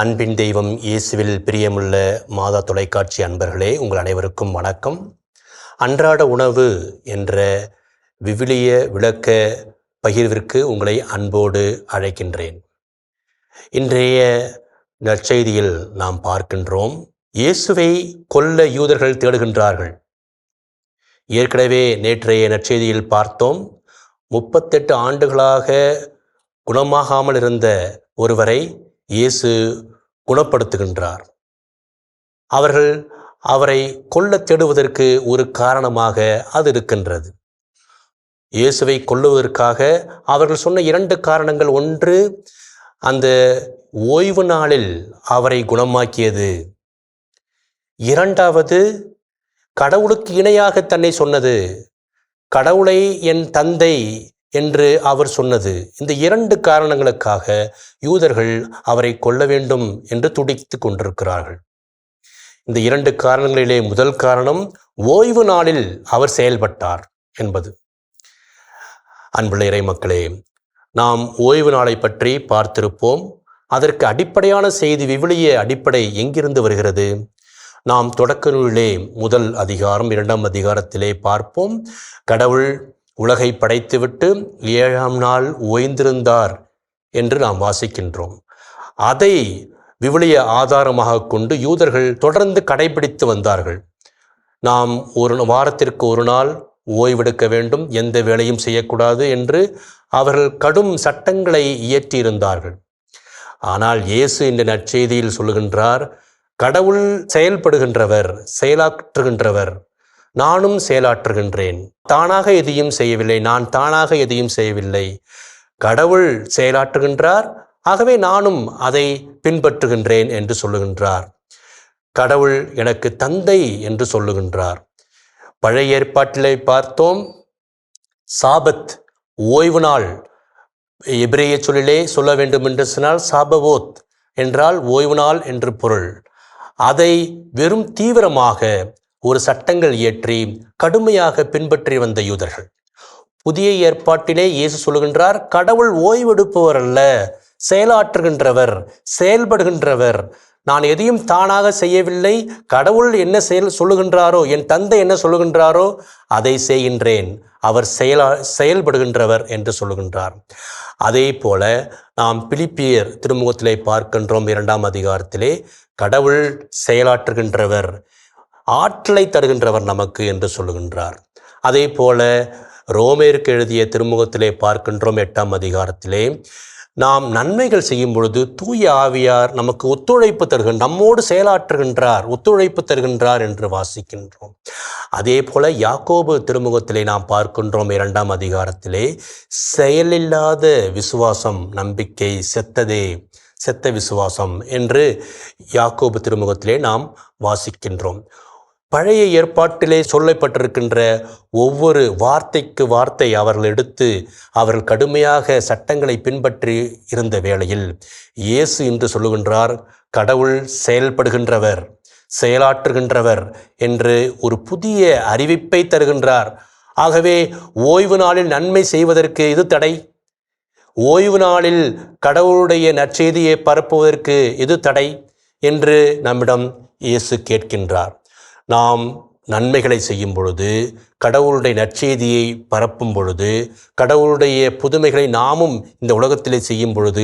அன்பின் தெய்வம் இயேசுவில் பிரியமுள்ள மாதா தொலைக்காட்சி அன்பர்களே, உங்கள் அனைவருக்கும் வணக்கம். அன்றாட உணவு என்ற விவிலிய விளக்க பகிர்விற்கு உங்களை அன்போடு அழைக்கின்றேன். இன்றைய நற்செய்தியில் நாம் பார்க்கின்றோம், இயேசுவை கொல்ல யூதர்கள் தேடுகின்றார்கள். ஏற்கனவே நேற்றைய நற்செய்தியில் பார்த்தோம், 38 ஆண்டுகளாக குணமாகாமல் இருந்த ஒருவரை இயேசு குணப்படுத்துகின்றார். அவர்கள் அவரை கொல்ல தேடுவதற்கு ஒரு காரணமாக அது இருக்கின்றது. இயேசுவை கொல்லுவதற்காக அவர்கள் சொன்ன 2 காரணங்கள். ஒன்று, அந்த ஓய்வு நாளில் அவரை குணமாக்கியது. இரண்டாவது, கடவுளுக்கு இணையாக தன்னை சொன்னது, கடவுளை என் தந்தை என்று அவர் சொன்னது. இந்த 2 காரணங்களுக்காக யூதர்கள் அவரை கொல்ல வேண்டும் என்று துடித்து கொண்டிருக்கிறார்கள். இந்த 2 காரணங்களிலே முதல் காரணம், ஓய்வு நாளில் அவர் செயல்பட்டார் என்பது. அன்புள்ள இறைமக்களே, நாம் ஓய்வு நாளை பற்றி பார்த்திருப்போம். அதற்கு அடிப்படையான செய்தி, விவிலிய அடிப்படை எங்கிருந்து வருகிறது? நாம் தொடக்க நூலிலே முதல் அதிகாரம் 2ஆம் அதிகாரத்திலே பார்ப்போம். கடவுள் உலகை படைத்துவிட்டு 7ஆம் நாள் ஓய்ந்திருந்தார் என்று நாம் வாசிக்கின்றோம். அதை விவிலிய ஆதாரமாக கொண்டு யூதர்கள் தொடர்ந்து கடைபிடித்து வந்தார்கள். நாம் ஒரு வாரத்திற்கு ஒரு நாள் ஓய்வெடுக்க வேண்டும், எந்த வேலையும் செய்யக்கூடாது என்று அவர்கள் கடும் சட்டங்களை இயற்றியிருந்தார்கள். ஆனால் இயேசு இந்த நற்செய்தியில் சொல்லுகின்றார், கடவுள் செயல்படுகின்றவர், செயலாற்றுகின்றவர், நானும் செயலாற்றுகின்றேன். தானாக எதையும் செய்யவில்லை, நான் தானாக எதையும் செய்யவில்லை. கடவுள் செயலாற்றுகின்றார், ஆகவே நானும் அதை பின்பற்றுகின்றேன் என்று சொல்லுகின்றார். கடவுள் எனக்கு தந்தை என்று சொல்லுகின்றார். பழைய ஏற்பாட்டிலே பார்த்தோம், சாபத், ஓய்வு நாள், எபிரேய சொல்லிலே சொல்ல வேண்டும் என்று சொன்னால் சாபவோத் என்றால் ஓய்வு நாள் என்று பொருள். அதை வெறும் தீவிரமாக ஒரு சட்டங்கள் இயற்றி கடுமையாக பின்பற்றி வந்த யூதர்கள். புதிய ஏற்பாட்டிலே இயேசு சொல்லுகின்றார், கடவுள் ஓய்வெடுப்பவர் அல்ல, செயலாற்றுகின்றவர், செயல்படுகின்றவர். நான் எதையும் தானாக செய்யவில்லை, கடவுள் என்ன சொல்லுகின்றாரோ, என் தந்தை என்ன சொல்லுகின்றாரோ அதை செய்கின்றேன், அவர் செயல்படுகின்றவர் என்று சொல்லுகின்றார். அதே போல நாம் பிலிப்பியர் திருமுகத்திலே பார்க்கின்றோம், 2ஆம் அதிகாரத்திலே, கடவுள் செயலாற்றுகின்றவர், ஆற்றலை தருகின்றவர் நமக்கு என்று சொல்லுகின்றார். அதே போல ரோமேருக்கு எழுதிய திருமுகத்திலே பார்க்கின்றோம், 8ஆம் அதிகாரத்திலே, நாம் நன்மைகள் செய்யும் பொழுது தூய ஆவியார் நமக்கு ஒத்துழைப்பு தருகின்றார், நம்மோடு செயலாற்றுகின்றார், ஒத்துழைப்பு தருகின்றார் என்று வாசிக்கின்றோம். அதே போல யாக்கோபு திருமுகத்திலே நாம் பார்க்கின்றோம், 2ஆம் அதிகாரத்திலே, செயலில்லாத விசுவாசம் நம்பிக்கை செத்ததே, செத்த விசுவாசம் என்று யாக்கோபு திருமுகத்திலே நாம் வாசிக்கின்றோம். பழைய ஏற்பாட்டிலே சொல்லப்பட்டிருக்கின்ற ஒவ்வொரு வார்த்தைக்கு வார்த்தை அவர்கள் எடுத்து அவர்கள் கடுமையாக சட்டங்களை பின்பற்றி இருந்த வேளையில் இயேசு இன்று சொல்லுகின்றார், கடவுள் செயல்படுகின்றவர், செயலாற்றுகின்றவர் என்று ஒரு புதிய அறிவிப்பை தருகின்றார். ஆகவே ஓய்வு நாளில் நன்மை செய்வதற்கு இது தடை? ஓய்வு நாளில் கடவுளுடைய நற்செய்தியை பரப்புவதற்கு இது தடை என்று நம்மிடம் இயேசு கேட்கின்றார். நாம் நன்மைகளை செய்யும் பொழுது, கடவுளுடைய நற்செய்தியை பரப்பும் பொழுது, கடவுளுடைய புதுமைகளை நாமும் இந்த உலகத்திலே செய்யும் பொழுது,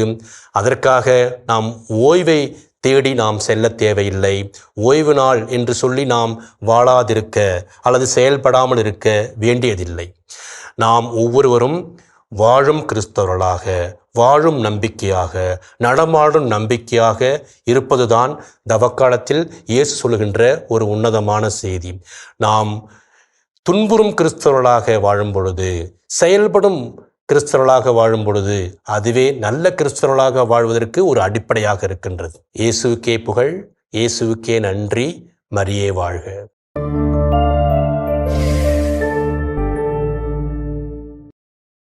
அதற்காக நாம் ஓய்வை தேடி நாம் செல்ல தேவையில்லை. ஓய்வு நாள் என்று சொல்லி நாம் வாழாதிருக்க அல்லது செயல்படாமல் இருக்க வேண்டியதில்லை. நாம் ஒவ்வொருவரும் வாழும் கிறிஸ்தவர்களாக, வாழும் நம்பிக்கையாக, நடமாடும் நம்பிக்கையாக இருப்பதுதான் தவக்காலத்தில் இயேசு சொல்லுகின்ற ஒரு உன்னதமான செய்தி. நாம் துன்புறும் கிறிஸ்தவர்களாக வாழும் பொழுது, செயல்படும் கிறிஸ்தவர்களாக வாழும் பொழுது, அதுவே நல்ல கிறிஸ்தவர்களாக வாழ்வதற்கு ஒரு அடிப்படையாக இருக்கின்றது. இயேசுவுக்கே புகழ், இயேசுவுக்கே நன்றி, மரியே வாழ்க.